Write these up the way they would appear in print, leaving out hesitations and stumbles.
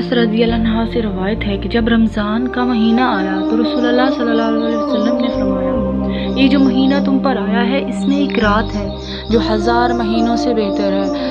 عباس رضی اللہ عنہ سے روایت ہے کہ جب رمضان کا مہینہ آیا تو رسول اللہ صلی اللہ علیہ وسلم نے فرمایا، یہ جو مہینہ تم پر آیا ہے اس میں ایک رات ہے جو 1000 مہینوں سے بہتر ہے،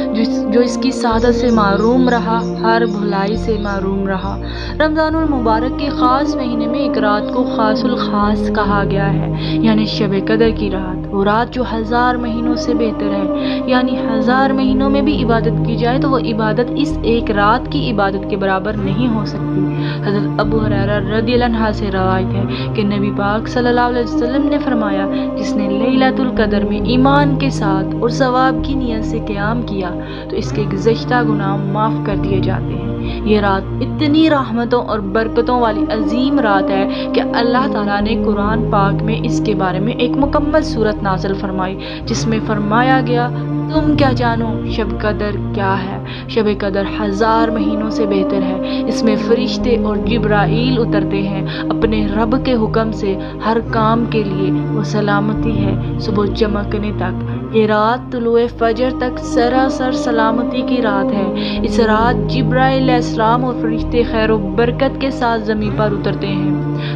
جو اس کی سعادت سے محروم رہا، ہر بھلائی سے محروم رہا۔ رمضان المبارک کے خاص مہینے میں ایک رات کو خاص الخاص کہا گیا ہے، یعنی شب قدر کی رات، وہ رات جو 1000 مہینوں سے بہتر ہے، یعنی 1000 مہینوں میں بھی عبادت کی جائے تو وہ عبادت اس ایک رات کی عبادت کے برابر نہیں ہو سکتی۔ حضرت ابو ہریرہ رضی اللہ عنہ سے روایت ہے کہ نبی پاک صلی اللہ علیہ وسلم نے فرمایا، جس نے لیلۃ القدر میں ایمان کے ساتھ اور ثواب کی نیت سے قیام کیا تو اس کے گزشتہ گناہ معاف کر دیے جاتے ہیں۔ یہ رات اتنی رحمتوں اور برکتوں والی عظیم رات ہے کہ اللہ تعالیٰ نے قرآن پاک میں اس کے بارے میں ایک مکمل سورت نازل فرمائی، جس میں فرمایا گیا، تم کیا جانو شب قدر کیا ہے؟ شب قدر 1000 مہینوں سے بہتر ہے، اس میں فرشتے اور جبرائیل اترتے ہیں اپنے رب کے حکم سے ہر کام کے لیے، وہ سلامتی ہے صبح چمکنے تک۔ یہ رات طلوع فجر تک سراسر سلامتی کی رات ہے۔ اس رات جبرائیل علیہ السلام اور فرشتے خیر و برکت کے ساتھ زمین پر اترتے ہیں۔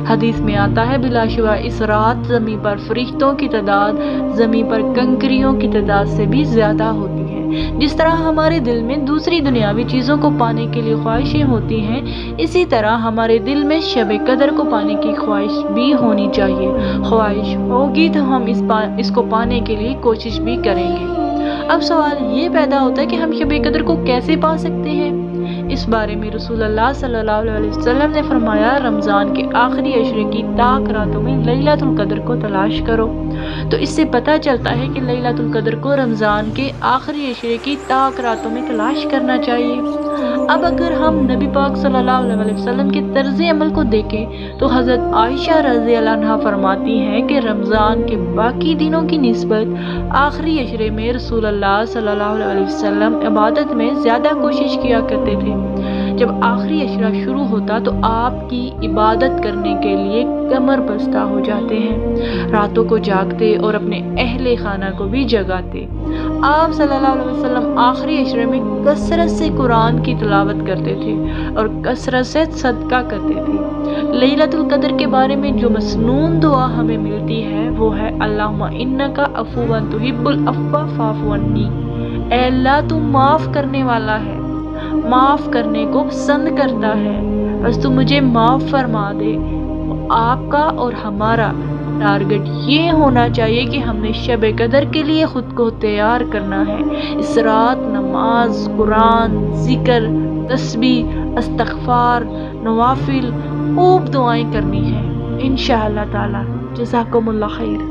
حدیث میں آتا ہے، بلا شبہ اس رات زمین پر فرشتوں کی تعداد زمین پر کنکریوں کی تعداد سے بھی زیادہ ہوتی ہے۔ جس طرح ہمارے دل میں دوسری دنیاوی چیزوں کو پانے کے لیے خواہشیں ہوتی ہیں، اسی طرح ہمارے دل میں شب قدر کو پانے کی خواہش بھی ہونی چاہیے۔ خواہش ہوگی تو ہم اس کو پانے کے لیے کوشش بھی کریں گے۔ اب سوال یہ پیدا ہوتا ہے کہ ہم شب قدر کو کیسے پا سکتے ہیں؟ اس بارے میں رسول اللہ صلی اللہ علیہ وسلم نے فرمایا، رمضان کے آخری عشرے کی تاک راتوں میں لیلۃ القدر کو تلاش کرو۔ تو اس سے پتہ چلتا ہے کہ لیلۃ القدر کو رمضان کے آخری عشرے کی تاک راتوں میں تلاش کرنا چاہیے۔ اب اگر ہم نبی پاک صلی اللہ علیہ وسلم کے طرز عمل کو دیکھیں تو حضرت عائشہ رضی اللہ عنہا فرماتی ہیں کہ رمضان کے باقی دنوں کی نسبت آخری عشرے میں رسول اللہ صلی اللہ علیہ وسلم عبادت میں زیادہ کوشش کیا کرتے تھے۔ جب آخری عشرہ شروع ہوتا تو آپ کی عبادت کرنے کے لیے کمر بستہ ہو جاتے ہیں، راتوں کو جاگتے اور اپنے اہل خانہ کو بھی جگاتے۔ آپ صلی اللہ علیہ وسلم آخری عشرے میں کثرت سے قرآن کی تلاوت کرتے تھے اور کثرت سے صدقہ کرتے تھے۔ لیلۃ القدر کے بارے میں جو مسنون دعا ہمیں ملتی ہے وہ ہے، اللہم انک عفو تحب العفو فاعف عنی۔ اے اللہ تو معاف کرنے والا ہے، معاف کرنے کو پسند کرتا ہے، بس تو مجھے معاف فرما دے۔ آپ کا اور ہمارا ٹارگٹ یہ ہونا چاہیے کہ ہم نے شب قدر کے لیے خود کو تیار کرنا ہے۔ اس رات نماز، قرآن، ذکر، تسبیح، استغفار، نوافل، خوب دعائیں کرنی ہیں انشاءاللہ تعالی۔ جزاکم اللہ خیر۔